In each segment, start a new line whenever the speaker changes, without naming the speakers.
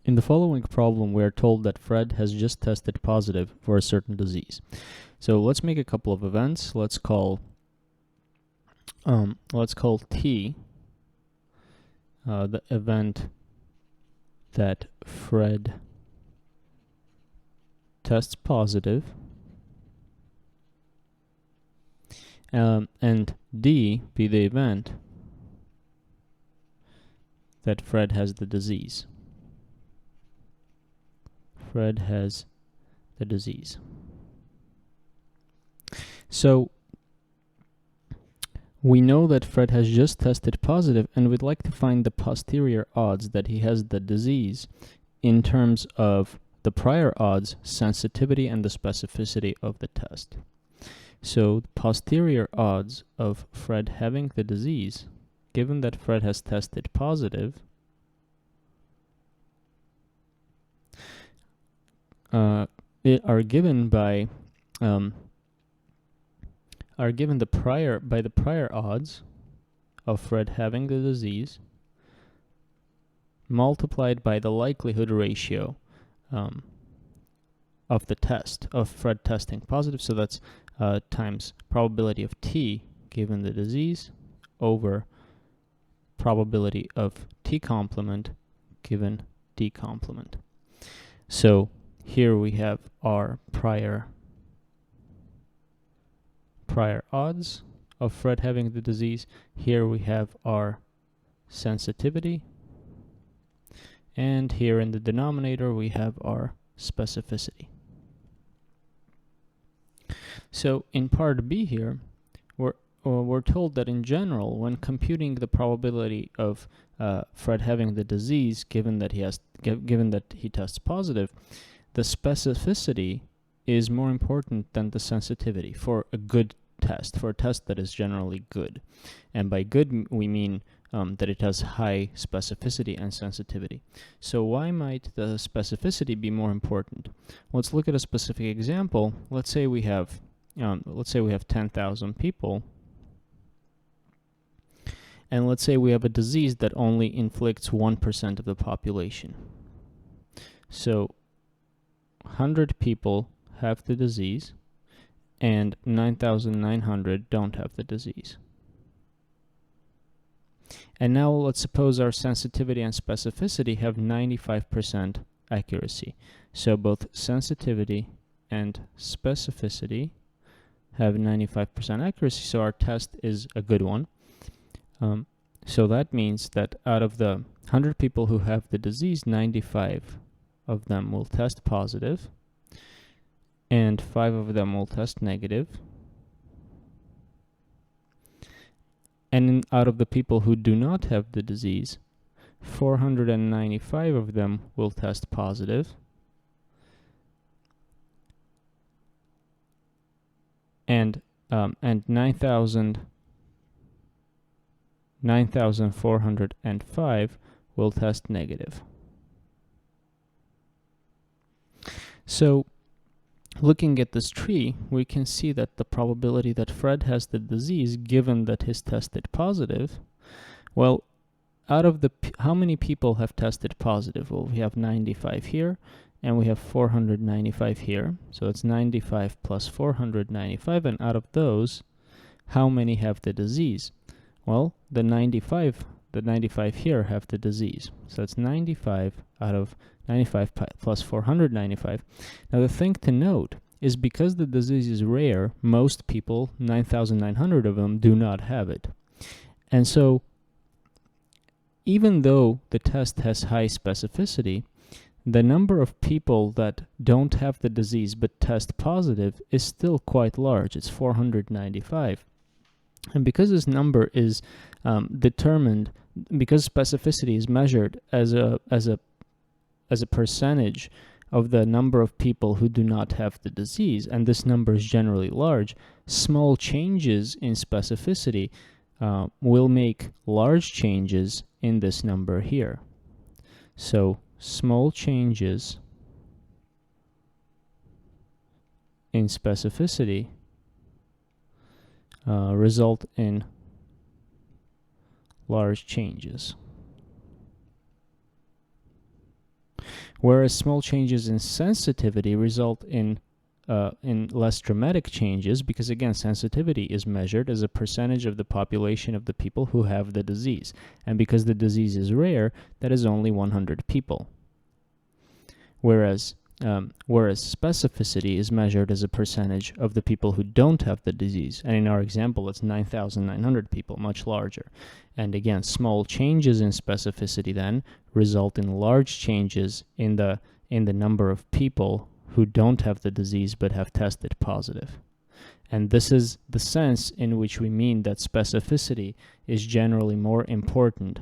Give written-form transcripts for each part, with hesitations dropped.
In the following problem, we are told that Fred has just tested positive for a certain disease. So let's make a couple of events. Let's call T the event that Fred tests positive, and D be the event that Fred has the disease. Fred has the disease. So we know that Fred has just tested positive, and we'd like to find the posterior odds that he has the disease in terms of the prior odds, sensitivity, and the specificity of the test. So the posterior odds of Fred having the disease, given that Fred has tested positive, are given by the prior odds of Fred having the disease multiplied by the likelihood ratio of the test of Fred testing positive. So that's times probability of T given the disease over probability of T complement given D complement. So here we have our prior odds of Fred having the disease. Here we have our sensitivity. And here in the denominator we have our specificity. So in part B here, we're told that in general, when computing the probability of Fred having the disease, given that he tests positive, the specificity is more important than the sensitivity for a good test, for a test that is generally good. And by good, we mean that it has high specificity and sensitivity. So why might the specificity be more important? Let's look at a specific example. Let's say we have 10,000 people, and let's say we have a disease that only inflicts 1% of the population. So 100 people have the disease, and 9,900 don't have the disease. And now let's suppose our sensitivity and specificity have 95% accuracy. So both sensitivity and specificity have 95% accuracy, so our test is a good one. So that means that out of the 100 people who have the disease, 95 of them will test positive, and 5 of them will test negative. And out of the people who do not have the disease, 495 of them will test positive, and 9,405 will test negative. So looking at this tree, we can see that the probability that Fred has the disease, given that he's tested positive, well, out of how many people have tested positive? Well, we have 95 here, and we have 495 here. So it's 95 plus 495, and out of those, how many have the disease? Well, the 95 here have the disease. So it's 95 out of 95 plus 495. Now the thing to note is because the disease is rare, most people, 9,900 of them, do not have it. And so even though the test has high specificity, the number of people that don't have the disease but test positive is still quite large. It's 495. And because this number is determined, because specificity is measured as a percentage of the number of people who do not have the disease, and this number is generally large, small changes in specificity will make large changes in this number here. So small changes in specificity result in large changes. Whereas small changes in sensitivity result in less dramatic changes, because again, sensitivity is measured as a percentage of the population of the people who have the disease. And because the disease is rare, that is only 100 people. Whereas specificity is measured as a percentage of the people who don't have the disease. And in our example, it's 9,900 people, much larger. And again, small changes in specificity then result in large changes in the number of people who don't have the disease but have tested positive. And this is the sense in which we mean that specificity is generally more important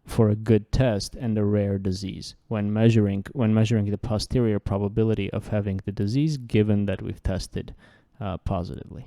for a good test and a rare disease when measuring the posterior probability of having the disease given that we've tested positively.